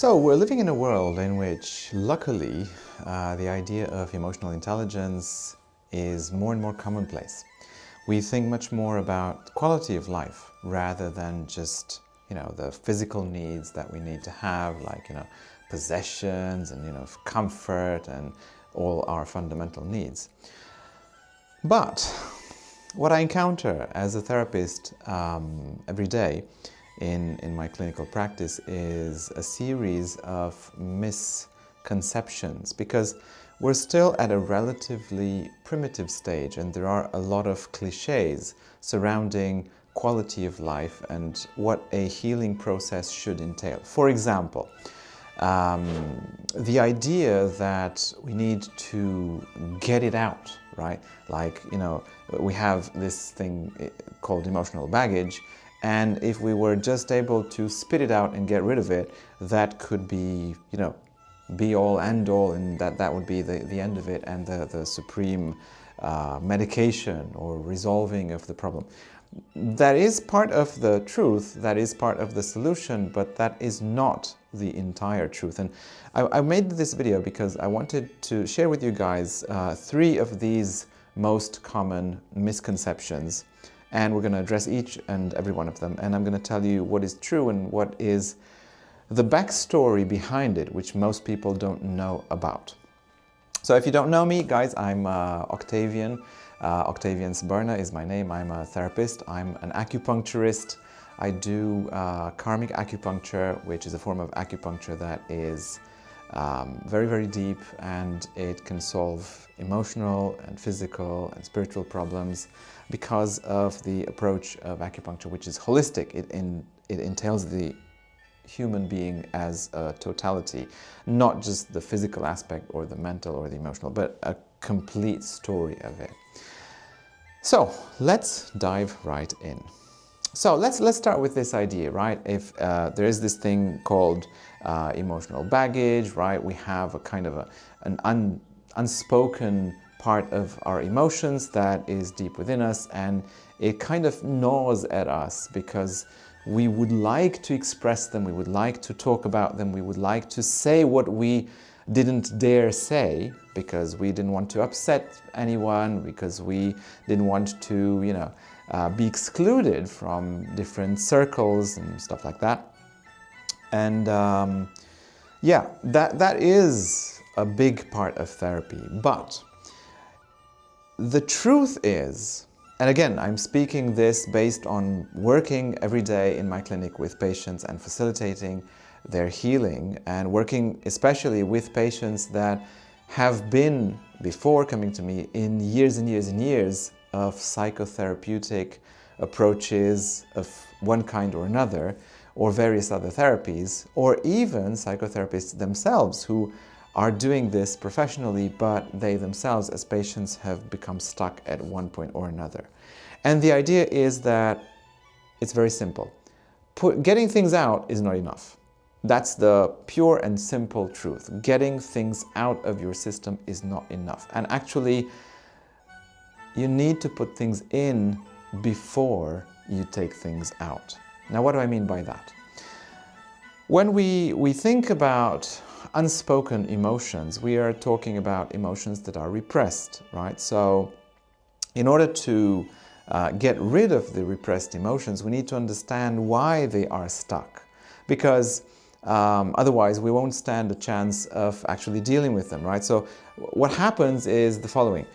So we're living in a world in which, luckily, the idea of emotional intelligence is more and more commonplace. We think much more about quality of life rather than just, the physical needs that we need to have, like, possessions and, comfort and all our fundamental needs. But what I encounter as a therapist every day in my clinical practice is a series of misconceptions, because we're still at a relatively primitive stage and there are a lot of cliches surrounding quality of life and what a healing process should entail. For example, the idea that we need to get it out, right? Like, we have this thing called emotional baggage, and if we were just able to spit it out and get rid of it, that could be, be all end all, and that would be the end of it and the supreme medication or resolving of the problem. That is part of the truth, that is part of the solution, but that is not the entire truth. And I made this video because I wanted to share with you guys 3 of these most common misconceptions, and we're going to address each and every one of them, and I'm going to tell you what is true and what is the backstory behind it, which most people don't know about. So if you don't know me, guys, I'm Octavian. Octavian Sberna is my name. I'm a therapist. I'm an acupuncturist. I do karmic acupuncture, which is a form of acupuncture that is very, very deep, and it can solve emotional and physical and spiritual problems because of the approach of acupuncture, which is holistic. It entails the human being as a totality, not just the physical aspect or the mental or the emotional, but a complete story of it. So let's dive right in. So let's start with this idea, right? If there is this thing called emotional baggage, right? We have a kind of an unspoken part of our emotions that is deep within us, and it kind of gnaws at us because we would like to express them, we would like to talk about them, we would like to say what we didn't dare say because we didn't want to upset anyone, because we didn't want to, be excluded from different circles and stuff like that. And yeah, that is a big part of therapy. But the truth is, and again, I'm speaking this based on working every day in my clinic with patients and facilitating their healing, and working especially with patients that have been, before coming to me, in years and years and years of psychotherapeutic approaches of one kind or another, or various other therapies, or even psychotherapists themselves who are doing this professionally, but they themselves as patients have become stuck at one point or another. And the idea is that it's very simple. Getting things out is not enough. That's the pure and simple truth. Getting things out of your system is not enough. And actually, you need to put things in before you take things out. Now, what do I mean by that? When we think about unspoken emotions, we are talking about emotions that are repressed, right? So in order to get rid of the repressed emotions, we need to understand why they are stuck, because otherwise we won't stand a chance of actually dealing with them, right? So what happens is the following.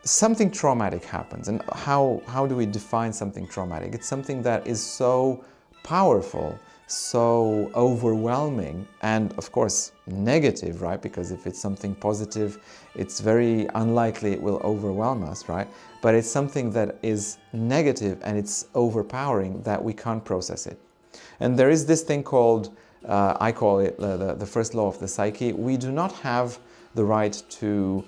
Something traumatic happens, and how do we define something traumatic? It's something that is so powerful, so overwhelming, and of course negative, right? Because if it's something positive, it's very unlikely it will overwhelm us, right? But it's something that is negative and it's overpowering that we can't process it. And there is this thing called, I call it the first law of the psyche. We do not have the right to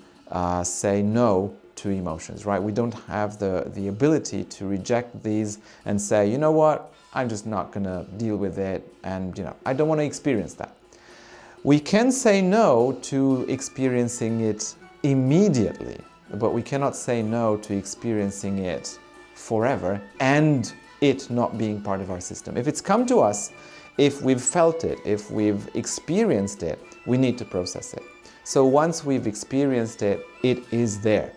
say no to emotions, right? We don't have the ability to reject these and say, you know what, I'm just not gonna deal with it, and I don't want to experience that. We can say no to experiencing it immediately, but we cannot say no to experiencing it forever and it not being part of our system. If it's come to us, if we've felt it, if we've experienced it, we need to process it. So once we've experienced it, it is there.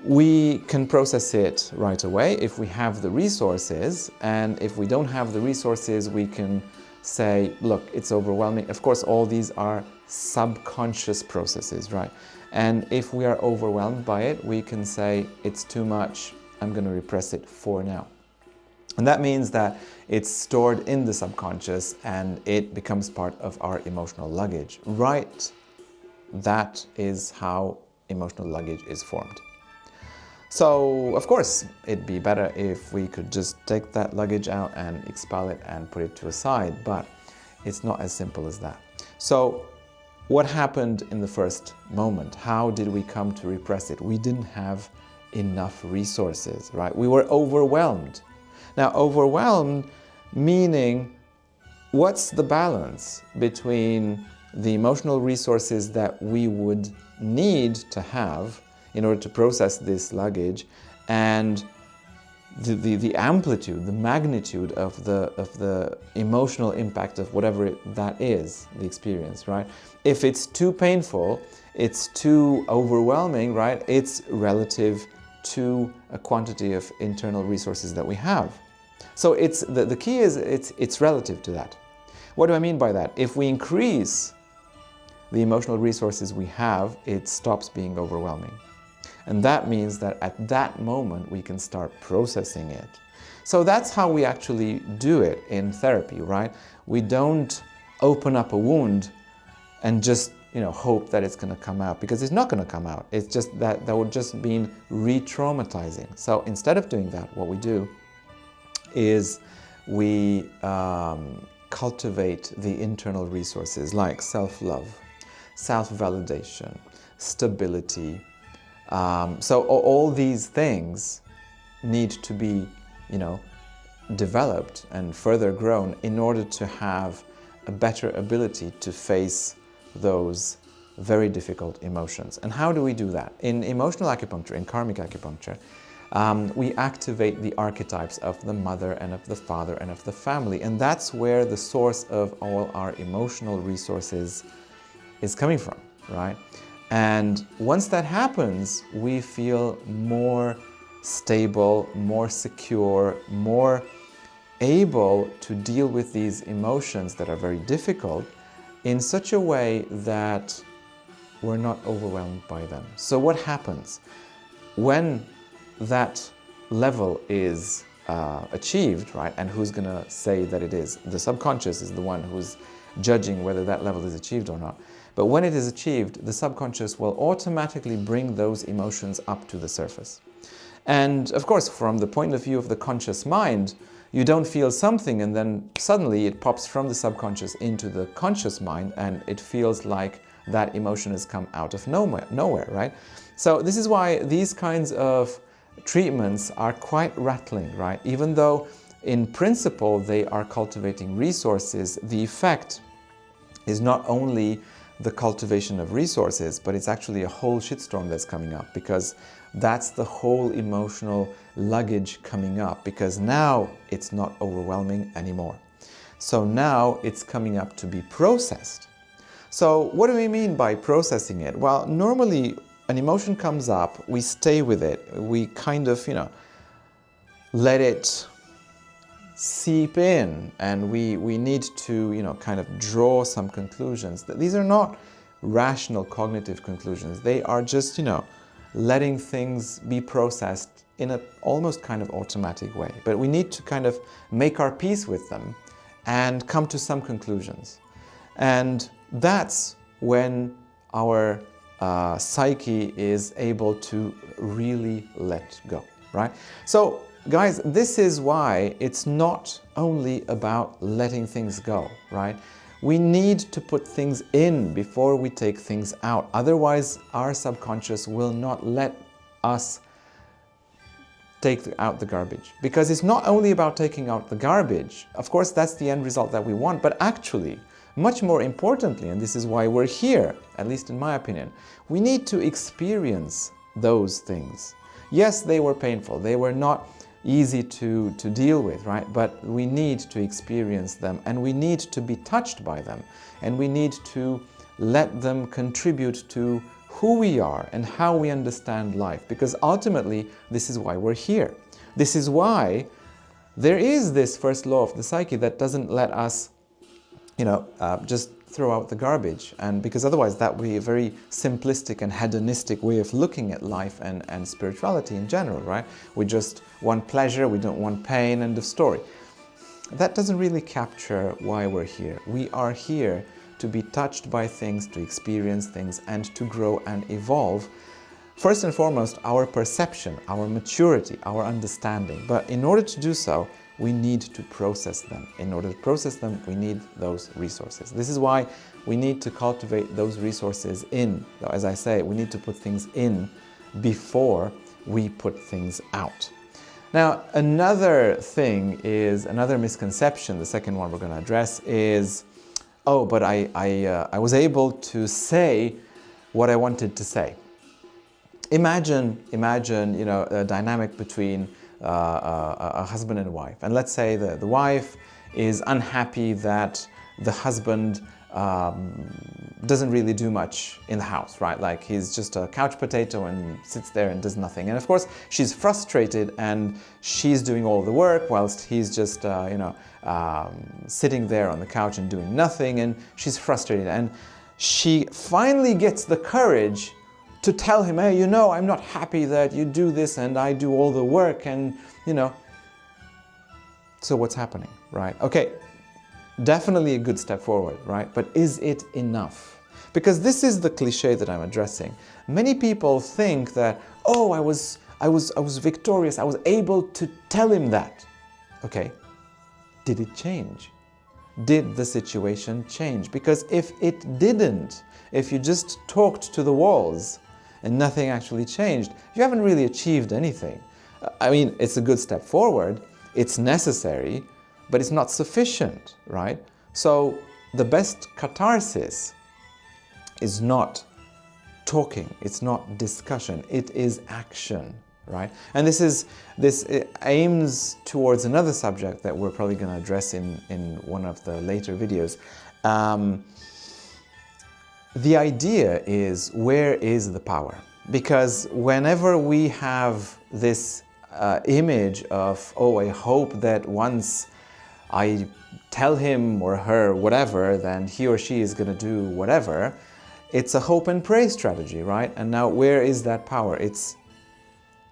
We can process it right away if we have the resources, and if we don't have the resources, we can say, look, it's overwhelming. Of course, all these are subconscious processes, right? And if we are overwhelmed by it, we can say, it's too much, I'm going to repress it for now. And that means that it's stored in the subconscious and it becomes part of our emotional luggage, right? That is how emotional luggage is formed. So, of course, it'd be better if we could just take that luggage out and expel it and put it to a side, but it's not as simple as that. So, what happened in the first moment? How did we come to repress it? We didn't have enough resources, right? We were overwhelmed. Now, overwhelmed meaning, what's the balance between the emotional resources that we would need to have in order to process this luggage and the amplitude, the magnitude of the emotional impact of whatever that is, the experience, right? If it's too painful, it's too overwhelming, right? It's relative to a quantity of internal resources that we have. So it's the key is it's relative to that. What do I mean by that? If we increase the emotional resources we have, it stops being overwhelming. And that means that at that moment we can start processing it. So that's how we actually do it in therapy, right? We don't open up a wound and just hope that it's going to come out, because it's not going to come out. It's just that would just be re-traumatizing. So instead of doing that, what we do is we cultivate the internal resources like self-love, self-validation, stability. So all these things need to be, developed and further grown in order to have a better ability to face those very difficult emotions. And how do we do that? In emotional acupuncture, in karmic acupuncture, we activate the archetypes of the mother and of the father and of the family. And that's where the source of all our emotional resources is coming from, right? And once that happens, we feel more stable, more secure, more able to deal with these emotions that are very difficult in such a way that we're not overwhelmed by them. So what happens? When that level is achieved, right, and who's going to say that it is? The subconscious is the one who's judging whether that level is achieved or not. But when it is achieved, the subconscious will automatically bring those emotions up to the surface. And of course, from the point of view of the conscious mind, you don't feel something and then suddenly it pops from the subconscious into the conscious mind and it feels like that emotion has come out of nowhere, right? So this is why these kinds of treatments are quite rattling, right? Even though in principle they are cultivating resources, the effect is not only the cultivation of resources, but it's actually a whole shitstorm that's coming up, because that's the whole emotional luggage coming up, because now it's not overwhelming anymore. So now it's coming up to be processed. So what do we mean by processing it? Well, normally an emotion comes up, we stay with it, we kind of, let it seep in, and we need to, kind of draw some conclusions. These are not rational cognitive conclusions. They are just, letting things be processed in an almost kind of automatic way. But we need to kind of make our peace with them and come to some conclusions. And that's when our psyche is able to really let go, right? So, guys, this is why it's not only about letting things go, right? We need to put things in before we take things out. Otherwise, our subconscious will not let us take out the garbage. Because it's not only about taking out the garbage. Of course, that's the end result that we want. But actually, much more importantly, and this is why we're here, at least in my opinion, we need to experience those things. Yes, they were painful. They were not, easy to deal with, right? But we need to experience them, and we need to be touched by them, and we need to let them contribute to who we are and how we understand life, because ultimately this is why we're here. This is why there is this first law of the psyche that doesn't let us, just throw out the garbage, and because otherwise that would be a very simplistic and hedonistic way of looking at life and spirituality in general, right? We just want pleasure, we don't want pain, end of story. That doesn't really capture why we're here. We are here to be touched by things, to experience things, and to grow and evolve. First and foremost, our perception, our maturity, our understanding. But in order to do so, we need to process them. In order to process them, we need those resources. This is why we need to cultivate those resources in. As I say, we need to put things in before we put things out. Now, another misconception, the second one we're going to address is, oh, but I was able to say what I wanted to say. Imagine, a dynamic between a husband and a wife. And let's say the wife is unhappy that the husband doesn't really do much in the house, right? Like he's just a couch potato and sits there and does nothing. And of course, she's frustrated and she's doing all the work whilst he's just, sitting there on the couch and doing nothing, and she's frustrated. And she finally gets the courage to tell him, hey, I'm not happy that you do this and I do all the work, and, So what's happening, right? Okay, definitely a good step forward, right? But is it enough? Because this is the cliche that I'm addressing. Many people think that, oh, I was victorious, I was able to tell him that. Okay, did it change? Did the situation change? Because if it didn't, if you just talked to the walls and nothing actually changed, you haven't really achieved anything. I mean, it's a good step forward, it's necessary, but it's not sufficient, right? So the best catharsis is not talking, it's not discussion, it is action, right? And this aims towards another subject that we're probably going to address in one of the later videos. The idea is, where is the power? Because whenever we have this image of, oh, I hope that once I tell him or her whatever, then he or she is going to do whatever, it's a hope and pray strategy, right? And now where is that power? It's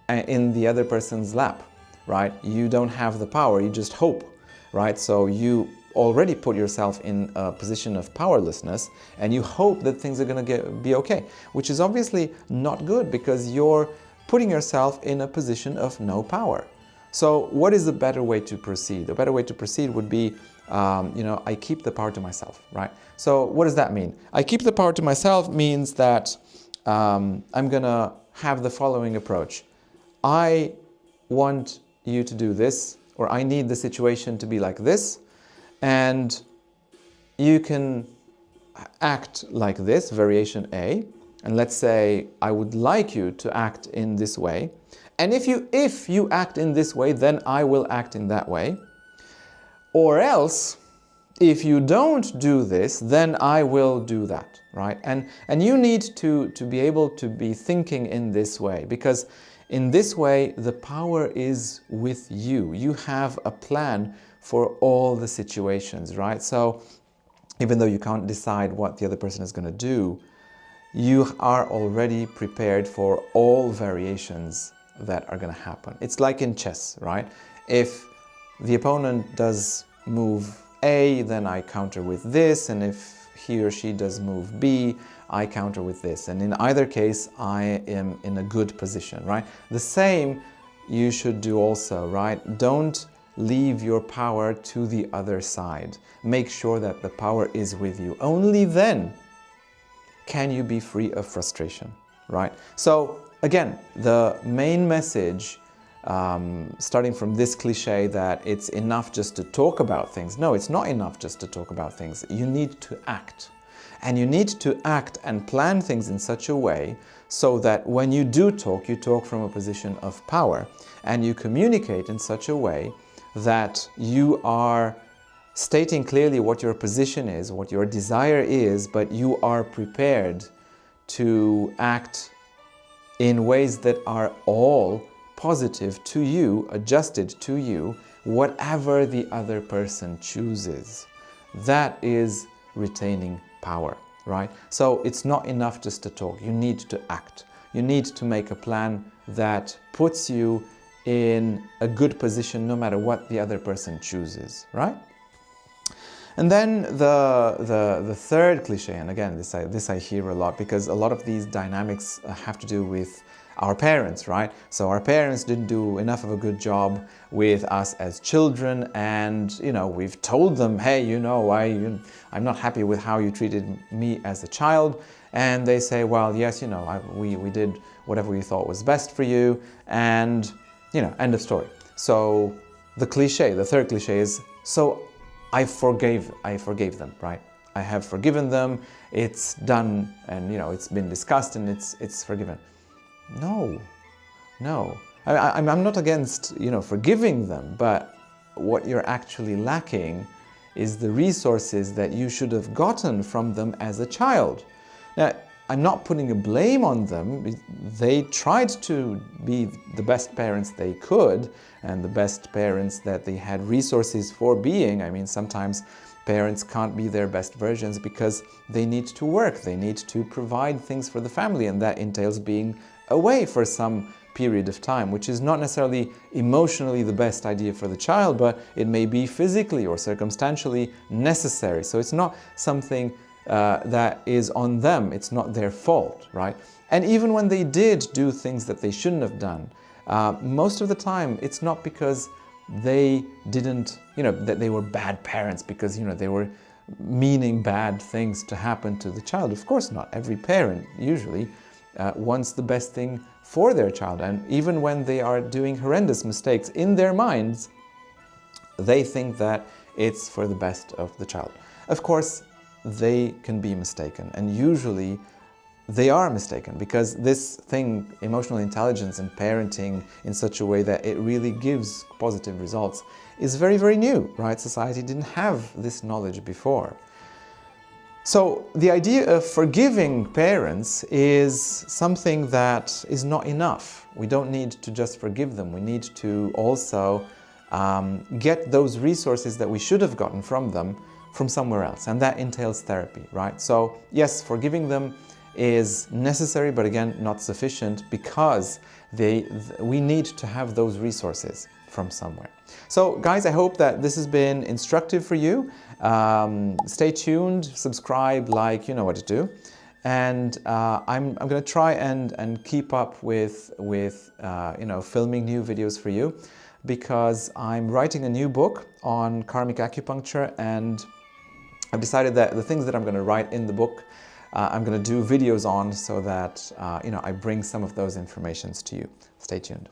in the other person's lap, right? You don't have the power, you just hope, right? So you already put yourself in a position of powerlessness and you hope that things are going to be okay, which is obviously not good because you're putting yourself in a position of no power. So what is the better way to proceed? The better way to proceed would be, I keep the power to myself, right? So what does that mean? I keep the power to myself means that I'm going to have the following approach. I want you to do this, or I need the situation to be like this, and you can act like this, variation A, and let's say I would like you to act in this way, and if you act in this way, then I will act in that way, or else if you don't do this, then I will do that, right? And you need to be able to be thinking in this way, because in this way the power is with you. You have a plan for all the situations, right? So even though you can't decide what the other person is going to do, you are already prepared for all variations that are going to happen. It's like in chess, right? If the opponent does move A, then I counter with this, and if he or she does move B, I counter with this. And in either case, I am in a good position, right? The same you should do also, right? Don't leave your power to the other side. Make sure that the power is with you. Only then can you be free of frustration, right? So again, the main message, starting from this cliche that it's enough just to talk about things. No, it's not enough just to talk about things. You need to act. And you need to act and plan things in such a way so that when you do talk, you talk from a position of power. and you communicate in such a way that you are stating clearly what your position is, what your desire is, but you are prepared to act in ways that are all positive to you, adjusted to you, whatever the other person chooses. That is retaining power, right? So it's not enough just to talk. You need to act. You need to make a plan that puts you in a good position no matter what the other person chooses, right? And then the third cliche, and again, this I hear a lot, because a lot of these dynamics have to do with our parents, right? So our parents didn't do enough of a good job with us as children, and we've told them, hey, I'm not happy with how you treated me as a child, and they say, well, yes, we did whatever we thought was best for you, and end of story. So the third cliche is, so I forgave them, right? I have forgiven them, it's done, and it's been discussed, and it's forgiven. No. I'm not against forgiving them, but what you're actually lacking is the resources that you should have gotten from them as a child. Now, I'm not putting a blame on them. They tried to be the best parents they could, and the best parents that they had resources for being. I mean, sometimes parents can't be their best versions because they need to work, they need to provide things for the family, and that entails being away for some period of time, which is not necessarily emotionally the best idea for the child, but it may be physically or circumstantially necessary. So it's not something that is on them, it's not their fault, right? And even when they did do things that they shouldn't have done, most of the time it's not because they didn't, that they were bad parents, because they were meaning bad things to happen to the child. Of course not. Every parent usually wants the best thing for their child, and even when they are doing horrendous mistakes in their minds, they think that it's for the best of the child. Of course, they can be mistaken, and usually they are mistaken, because this thing, emotional intelligence and parenting in such a way that it really gives positive results, is very, very new, right? Society didn't have this knowledge before. So the idea of forgiving parents is something that is not enough. We don't need to just forgive them. We need to also get those resources that we should have gotten from them from somewhere else, and that entails therapy, right? So yes, forgiving them is necessary, but again, not sufficient, because we need to have those resources from somewhere. So guys, I hope that this has been instructive for you. Stay tuned, subscribe, like, you know what to do. And I'm going to try and keep up with filming new videos for you, because I'm writing a new book on karmic acupuncture, and I've decided that the things that I'm going to write in the book, I'm going to do videos on, so that I bring some of those informations to you. Stay tuned.